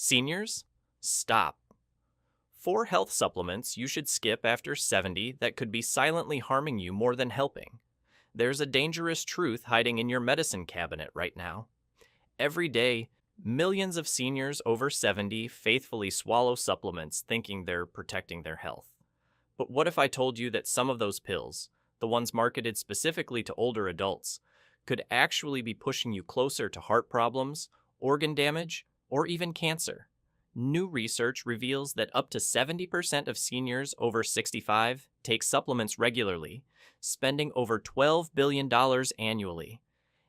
Seniors, stop. 4 health supplements you should skip after 70 that could be silently harming you more than helping. There's a dangerous truth hiding in your medicine cabinet right now. Every day, millions of seniors over 70 faithfully swallow supplements thinking they're protecting their health. But what if I told you that some of those pills, the ones marketed specifically to older adults, could actually be pushing you closer to heart problems, organ damage, or even cancer? New research reveals that up to 70% of seniors over 65 take supplements regularly, spending over $12 billion annually.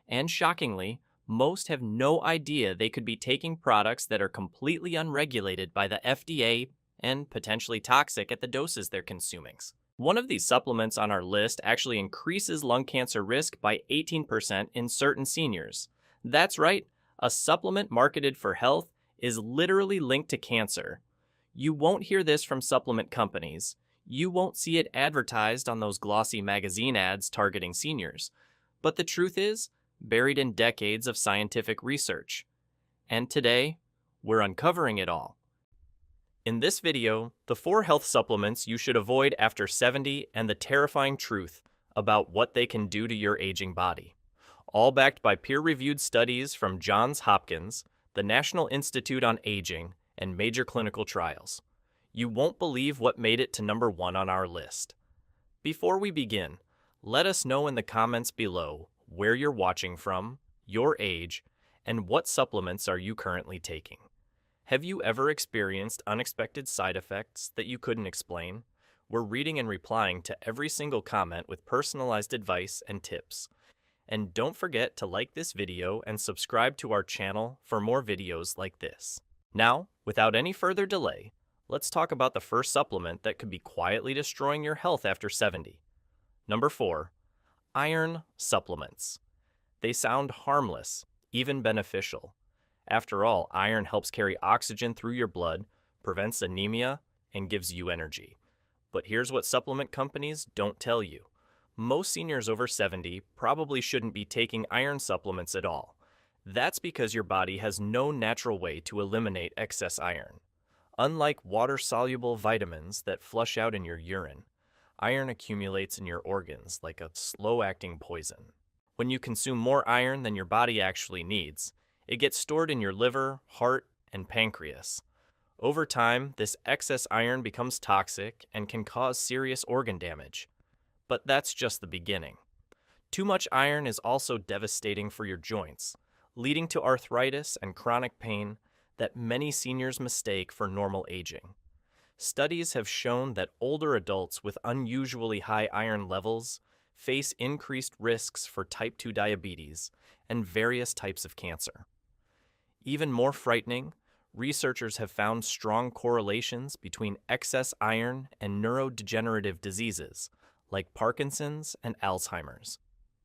And shockingly, most have no idea they could be taking products that are completely unregulated by the FDA and potentially toxic at the doses they're consuming. One of these supplements on our list actually increases lung cancer risk by 18% in certain seniors. That's right, a supplement marketed for health is literally linked to cancer. You won't hear this from supplement companies. You won't see it advertised on those glossy magazine ads targeting seniors. But the truth is, buried in decades of scientific research. And today, we're uncovering it all. In this video, the 4 health supplements you should avoid after 70 and the terrifying truth about what they can do to your aging body. All backed by peer-reviewed studies from Johns Hopkins, the National Institute on Aging, and major clinical trials. You won't believe what made it to number 1 on our list. Before we begin, let us know in the comments below where you're watching from, your age, and what supplements are you currently taking. Have you ever experienced unexpected side effects that you couldn't explain? We're reading and replying to every single comment with personalized advice and tips. And don't forget to like this video and subscribe to our channel for more videos like this. Now, without any further delay, let's talk about the first supplement that could be quietly destroying your health after 70. Number 4. Iron supplements. They sound harmless, even beneficial. After all, iron helps carry oxygen through your blood, prevents anemia, and gives you energy. But here's what supplement companies don't tell you. Most seniors over 70 probably shouldn't be taking iron supplements at all. That's because your body has no natural way to eliminate excess iron. Unlike water-soluble vitamins that flush out in your urine, iron accumulates in your organs like a slow-acting poison. When you consume more iron than your body actually needs, it gets stored in your liver, heart, and pancreas. Over time, this excess iron becomes toxic and can cause serious organ damage. But that's just the beginning. Too much iron is also devastating for your joints, leading to arthritis and chronic pain that many seniors mistake for normal aging. Studies have shown that older adults with unusually high iron levels face increased risks for type 2 diabetes and various types of cancer. Even more frightening, researchers have found strong correlations between excess iron and neurodegenerative diseases like Parkinson's and Alzheimer's.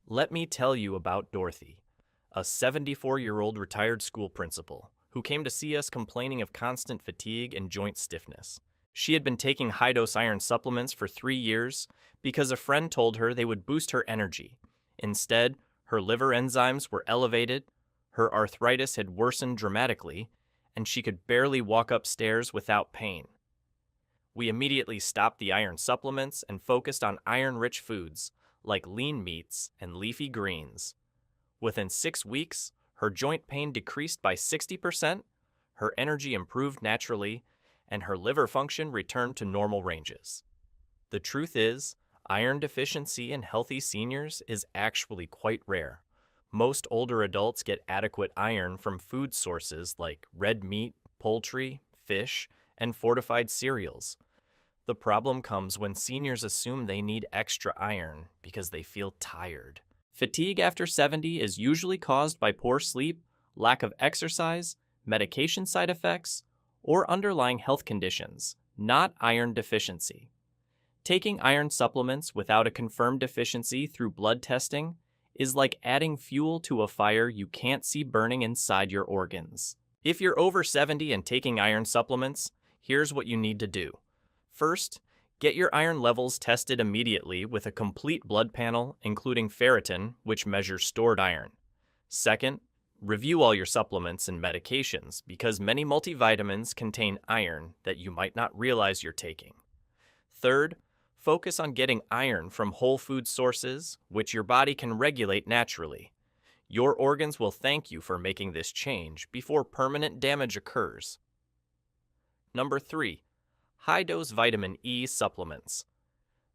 Let me tell you about Dorothy, a 74-year-old retired school principal who came to see us complaining of constant fatigue and joint stiffness. She had been taking high-dose iron supplements for 3 years because a friend told her they would boost her energy. Instead, her liver enzymes were elevated, her arthritis had worsened dramatically, and she could barely walk upstairs without pain. We immediately stopped the iron supplements and focused on iron-rich foods like lean meats and leafy greens. Within 6 weeks, her joint pain decreased by 60%, her energy improved naturally, and her liver function returned to normal ranges. The truth is, iron deficiency in healthy seniors is actually quite rare. Most older adults get adequate iron from food sources like red meat, poultry, fish, and fortified cereals. The problem comes when seniors assume they need extra iron because they feel tired. Fatigue after 70 is usually caused by poor sleep, lack of exercise, medication side effects, or underlying health conditions, not iron deficiency. Taking iron supplements without a confirmed deficiency through blood testing is like adding fuel to a fire you can't see burning inside your organs. If you're over 70 and taking iron supplements, here's what you need to do. First, get your iron levels tested immediately with a complete blood panel, including ferritin, which measures stored iron. Second, Review all your supplements and medications because many multivitamins contain iron that you might not realize you're taking. Third, focus on getting iron from whole food sources, which your body can regulate naturally. Your organs will thank you for making this change before permanent damage occurs. Number 3. High-dose vitamin E supplements.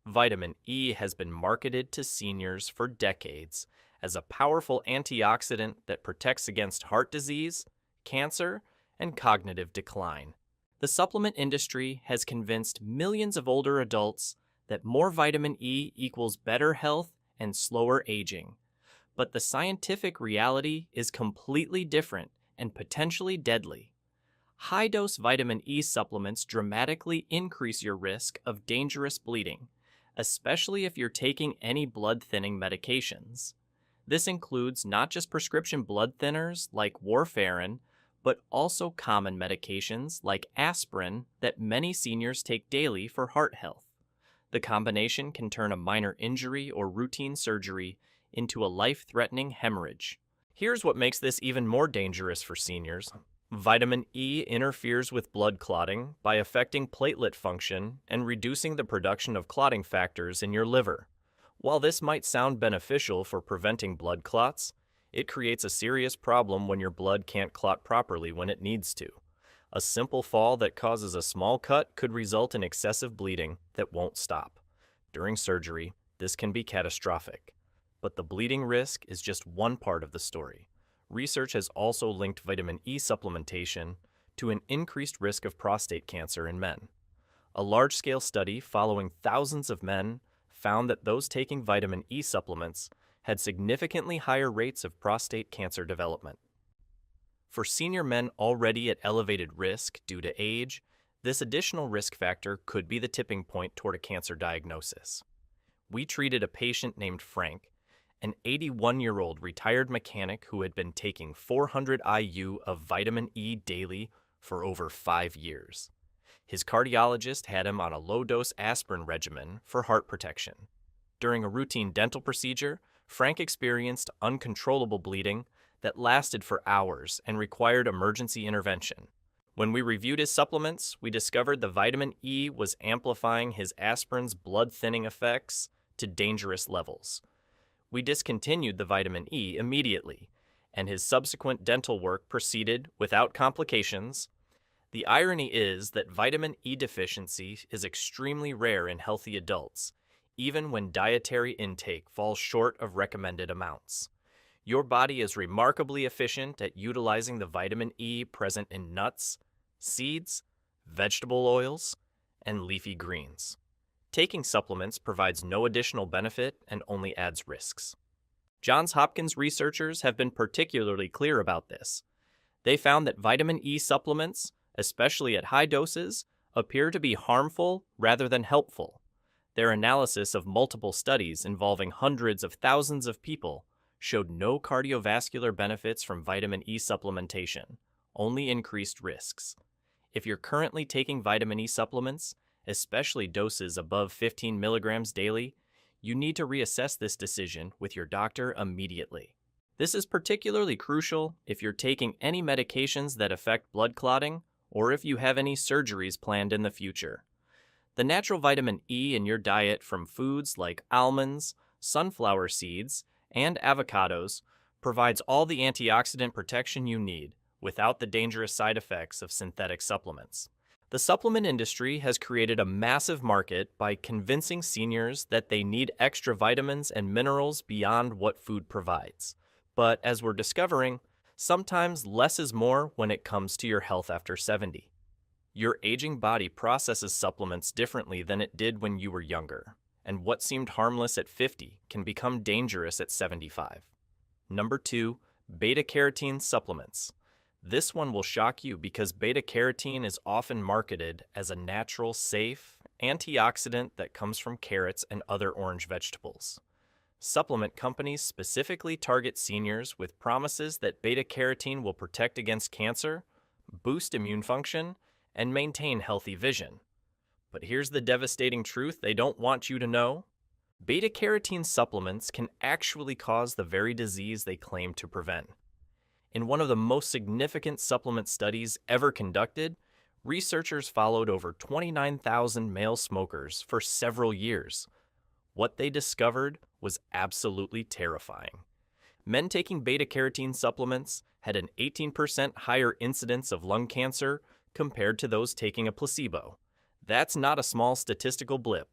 Vitamin E has been marketed to seniors for decades as a powerful antioxidant that protects against heart disease, cancer, and cognitive decline. The supplement industry has convinced millions of older adults that more vitamin E equals better health and slower aging. But the scientific reality is completely different and potentially deadly. High-dose vitamin E supplements dramatically increase your risk of dangerous bleeding, especially if you're taking any blood-thinning medications. This includes not just prescription blood thinners like warfarin, but also common medications like aspirin that many seniors take daily for heart health. The combination can turn a minor injury or routine surgery into a life-threatening hemorrhage. Here's what makes this even more dangerous for seniors. Vitamin E interferes with blood clotting by affecting platelet function and reducing the production of clotting factors in your liver. While this might sound beneficial for preventing blood clots, it creates a serious problem when your blood can't clot properly when it needs to. A simple fall that causes a small cut could result in excessive bleeding that won't stop. During surgery, this can be catastrophic. But the bleeding risk is just one part of the story. Research has also linked vitamin E supplementation to an increased risk of prostate cancer in men. A large-scale study following thousands of men found that those taking vitamin E supplements had significantly higher rates of prostate cancer development. For senior men already at elevated risk due to age, this additional risk factor could be the tipping point toward a cancer diagnosis. We treated a patient named Frank, an 81-year-old retired mechanic who had been taking 400 IU of vitamin E daily for over 5 years. His cardiologist had him on a low-dose aspirin regimen for heart protection. During a routine dental procedure, Frank experienced uncontrollable bleeding that lasted for hours and required emergency intervention. When we reviewed his supplements, we discovered the vitamin E was amplifying his aspirin's blood-thinning effects to dangerous levels. We discontinued the vitamin E immediately, and his subsequent dental work proceeded without complications. The irony is that vitamin E deficiency is extremely rare in healthy adults, even when dietary intake falls short of recommended amounts. Your body is remarkably efficient at utilizing the vitamin E present in nuts, seeds, vegetable oils, and leafy greens. Taking supplements provides no additional benefit and only adds risks. Johns Hopkins researchers have been particularly clear about this. They found that vitamin E supplements, especially at high doses, appear to be harmful rather than helpful. Their analysis of multiple studies involving hundreds of thousands of people showed no cardiovascular benefits from vitamin E supplementation, only increased risks. If you're currently taking vitamin E supplements, especially doses above 15 milligrams daily, you need to reassess this decision with your doctor immediately. This is particularly crucial if you're taking any medications that affect blood clotting or if you have any surgeries planned in the future. The natural vitamin E in your diet from foods like almonds, sunflower seeds, and avocados provides all the antioxidant protection you need without the dangerous side effects of synthetic supplements. The supplement industry has created a massive market by convincing seniors that they need extra vitamins and minerals beyond what food provides. But as we're discovering, sometimes less is more when it comes to your health after 70. Your aging body processes supplements differently than it did when you were younger, and what seemed harmless at 50 can become dangerous at 75. Number 2, beta-carotene supplements. This one will shock you because beta-carotene is often marketed as a natural, safe antioxidant that comes from carrots and other orange vegetables. Supplement companies specifically target seniors with promises that beta-carotene will protect against cancer, boost immune function, and maintain healthy vision. But here's the devastating truth they don't want you to know. Beta-carotene supplements can actually cause the very disease they claim to prevent. In one of the most significant supplement studies ever conducted, researchers followed over 29,000 male smokers for several years. What they discovered was absolutely terrifying. Men taking beta-carotene supplements had an 18% higher incidence of lung cancer compared to those taking a placebo. That's not a small statistical blip.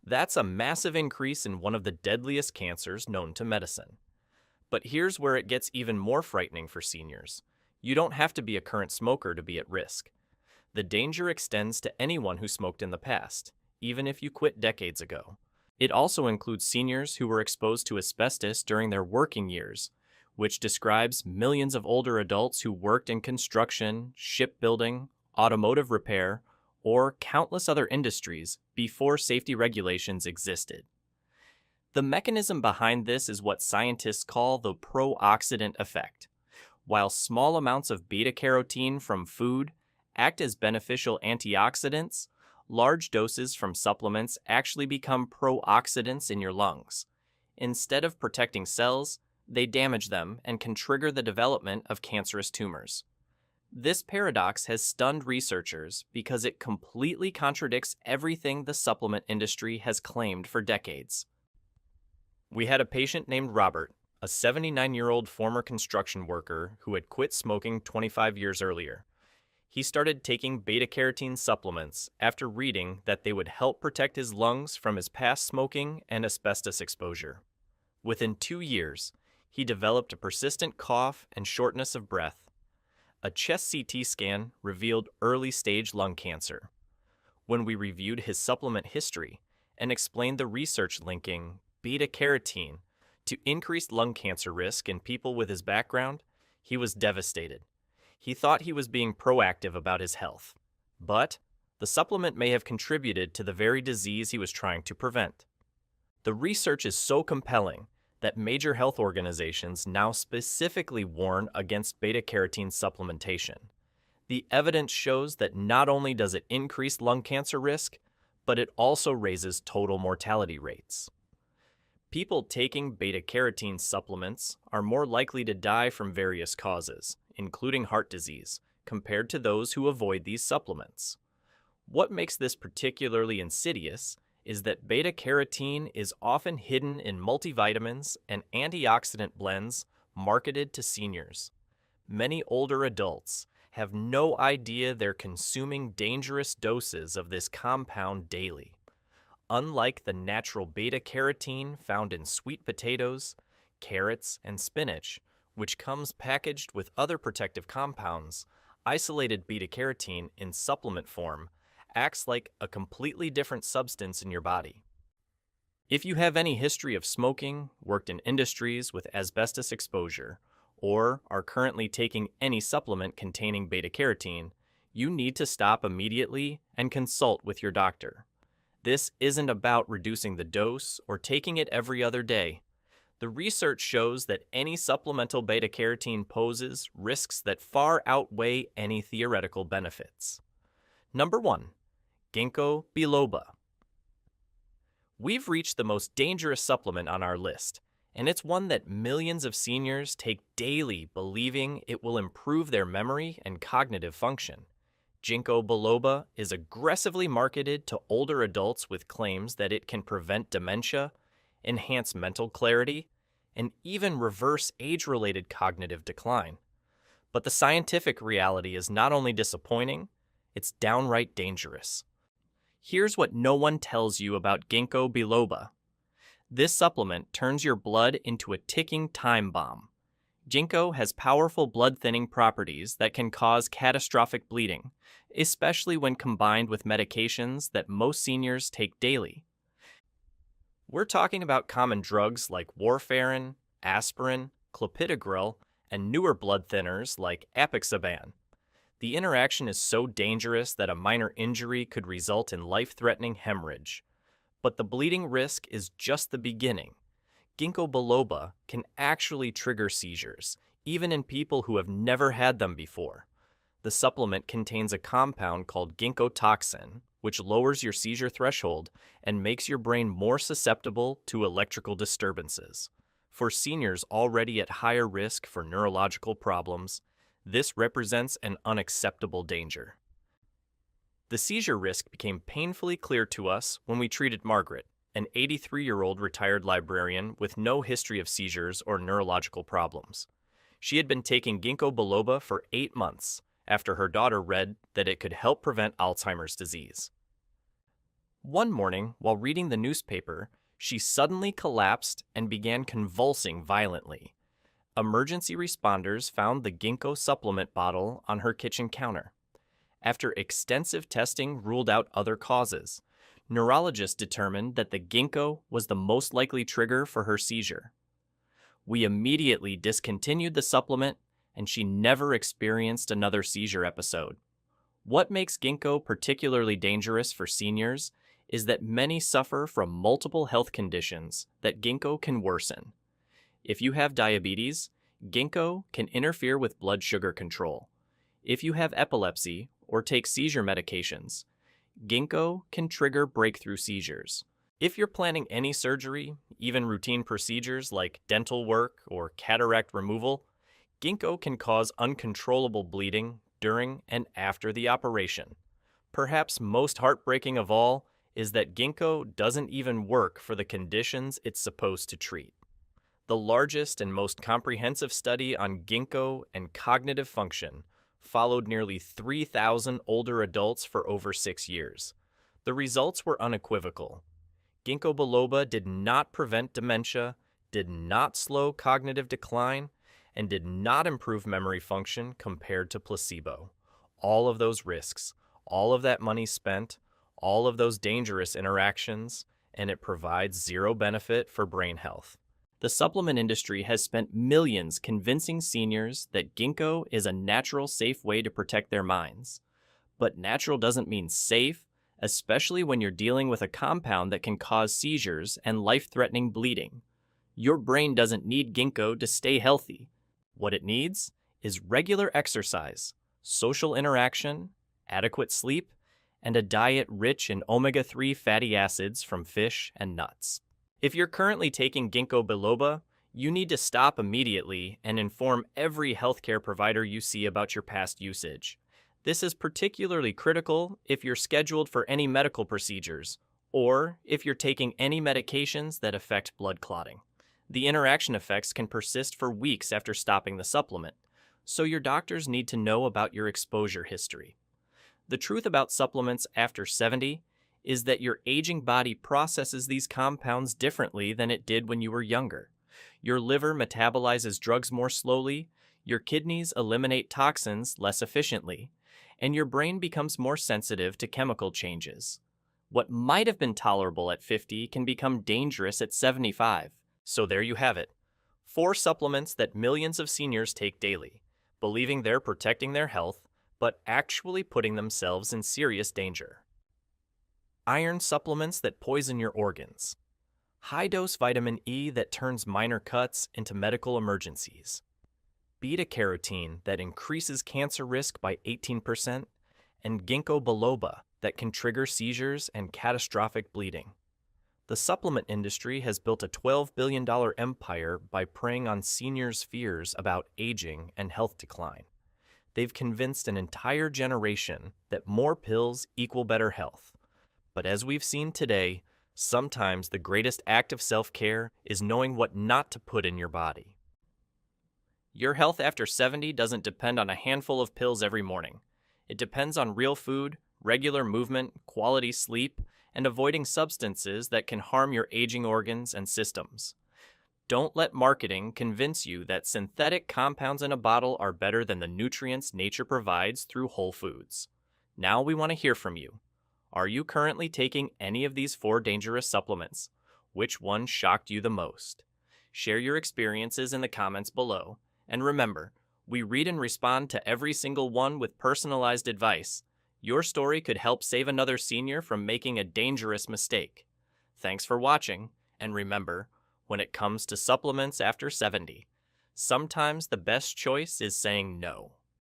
That's a massive increase in one of the deadliest cancers known to medicine. But here's where it gets even more frightening for seniors. You don't have to be a current smoker to be at risk. The danger extends to anyone who smoked in the past, even if you quit decades ago. It also includes seniors who were exposed to asbestos during their working years, which describes millions of older adults who worked in construction, shipbuilding, automotive repair, or countless other industries before safety regulations existed. The mechanism behind this is what scientists call the pro-oxidant effect. While small amounts of beta-carotene from food act as beneficial antioxidants, large doses from supplements actually become pro-oxidants in your lungs. Instead of protecting cells, they damage them and can trigger the development of cancerous tumors. This paradox has stunned researchers because it completely contradicts everything the supplement industry has claimed for decades. We had a patient named Robert, a 79-year-old former construction worker who had quit smoking 25 years earlier. He started taking beta-carotene supplements after reading that they would help protect his lungs from his past smoking and asbestos exposure. Within 2 years, he developed a persistent cough and shortness of breath. A chest CT scan revealed early-stage lung cancer. When we reviewed his supplement history and explained the research linking beta-carotene to increased lung cancer risk in people with his background, he was devastated. He thought he was being proactive about his health, but the supplement may have contributed to the very disease he was trying to prevent. The research is so compelling that major health organizations now specifically warn against beta-carotene supplementation. The evidence shows that not only does it increase lung cancer risk, but it also raises total mortality rates. People taking beta-carotene supplements are more likely to die from various causes, including heart disease, compared to those who avoid these supplements. What makes this particularly insidious is that beta-carotene is often hidden in multivitamins and antioxidant blends marketed to seniors. Many older adults have no idea they're consuming dangerous doses of this compound daily. Unlike the natural beta-carotene found in sweet potatoes, carrots, and spinach, which comes packaged with other protective compounds, isolated beta-carotene in supplement form acts like a completely different substance in your body. If you have any history of smoking, worked in industries with asbestos exposure, or are currently taking any supplement containing beta-carotene, you need to stop immediately and consult with your doctor. This isn't about reducing the dose or taking it every other day. The research shows that any supplemental beta-carotene poses risks that far outweigh any theoretical benefits. Number 1. Ginkgo biloba. We've reached the most dangerous supplement on our list, and it's one that millions of seniors take daily believing it will improve their memory and cognitive function. Ginkgo biloba is aggressively marketed to older adults with claims that it can prevent dementia, enhance mental clarity, and even reverse age-related cognitive decline. But the scientific reality is not only disappointing, it's downright dangerous. Here's what no one tells you about Ginkgo biloba. This supplement turns your blood into a ticking time bomb. Ginkgo has powerful blood-thinning properties that can cause catastrophic bleeding, especially when combined with medications that most seniors take daily. We're talking about common drugs like warfarin, aspirin, clopidogrel, and newer blood thinners like apixaban. The interaction is so dangerous that a minor injury could result in life-threatening hemorrhage. But the bleeding risk is just the beginning. Ginkgo biloba can actually trigger seizures, even in people who have never had them before. The supplement contains a compound called ginkgo toxin, which lowers your seizure threshold and makes your brain more susceptible to electrical disturbances. For seniors already at higher risk for neurological problems, this represents an unacceptable danger. The seizure risk became painfully clear to us when we treated Margaret, an 83-year-old retired librarian with no history of seizures or neurological problems. She had been taking ginkgo biloba for 8 months after her daughter read that it could help prevent Alzheimer's disease. One morning, while reading the newspaper, she suddenly collapsed and began convulsing violently. Emergency responders found the ginkgo supplement bottle on her kitchen counter. After extensive testing ruled out other causes, neurologists determined that the ginkgo was the most likely trigger for her seizure. We immediately discontinued the supplement, and she never experienced another seizure episode. What makes ginkgo particularly dangerous for seniors is that many suffer from multiple health conditions that ginkgo can worsen. If you have diabetes, ginkgo can interfere with blood sugar control. If you have epilepsy or take seizure medications, ginkgo can trigger breakthrough seizures. If you're planning any surgery, even routine procedures like dental work or cataract removal, ginkgo can cause uncontrollable bleeding during and after the operation. Perhaps most heartbreaking of all is that ginkgo doesn't even work for the conditions it's supposed to treat. The largest and most comprehensive study on ginkgo and cognitive function followed nearly 3,000 older adults for over 6 years. The results were unequivocal. Ginkgo biloba did not prevent dementia, did not slow cognitive decline, and did not improve memory function compared to placebo. All of those risks, all of that money spent, all of those dangerous interactions, and it provides zero benefit for brain health. The supplement industry has spent millions convincing seniors that ginkgo is a natural, safe way to protect their minds. But natural doesn't mean safe, especially when you're dealing with a compound that can cause seizures and life-threatening bleeding. Your brain doesn't need ginkgo to stay healthy. What it needs is regular exercise, social interaction, adequate sleep, and a diet rich in omega-3 fatty acids from fish and nuts. If you're currently taking ginkgo biloba, you need to stop immediately and inform every healthcare provider you see about your past usage. This is particularly critical if you're scheduled for any medical procedures or if you're taking any medications that affect blood clotting. The interaction effects can persist for weeks after stopping the supplement, so your doctors need to know about your exposure history. The truth about supplements after 70 is that your aging body processes these compounds differently than it did when you were younger. Your liver metabolizes drugs more slowly, your kidneys eliminate toxins less efficiently, and your brain becomes more sensitive to chemical changes. What might have been tolerable at 50 can become dangerous at 75. So there you have it. 4 supplements that millions of seniors take daily, believing they're protecting their health, but actually putting themselves in serious danger. Iron supplements that poison your organs. High-dose vitamin E that turns minor cuts into medical emergencies. Beta-carotene that increases cancer risk by 18%, and ginkgo biloba that can trigger seizures and catastrophic bleeding. The supplement industry has built a $12 billion empire by preying on seniors' fears about aging and health decline. They've convinced an entire generation that more pills equal better health. But as we've seen today, sometimes the greatest act of self-care is knowing what not to put in your body. Your health after 70 doesn't depend on a handful of pills every morning. It depends on real food, regular movement, quality sleep, and avoiding substances that can harm your aging organs and systems. Don't let marketing convince you that synthetic compounds in a bottle are better than the nutrients nature provides through whole foods. Now we want to hear from you. Are you currently taking any of these 4 dangerous supplements? Which one shocked you the most? Share your experiences in the comments below. And remember, we read and respond to every single one with personalized advice. Your story could help save another senior from making a dangerous mistake. Thanks for watching, and remember, when it comes to supplements after 70, sometimes the best choice is saying no.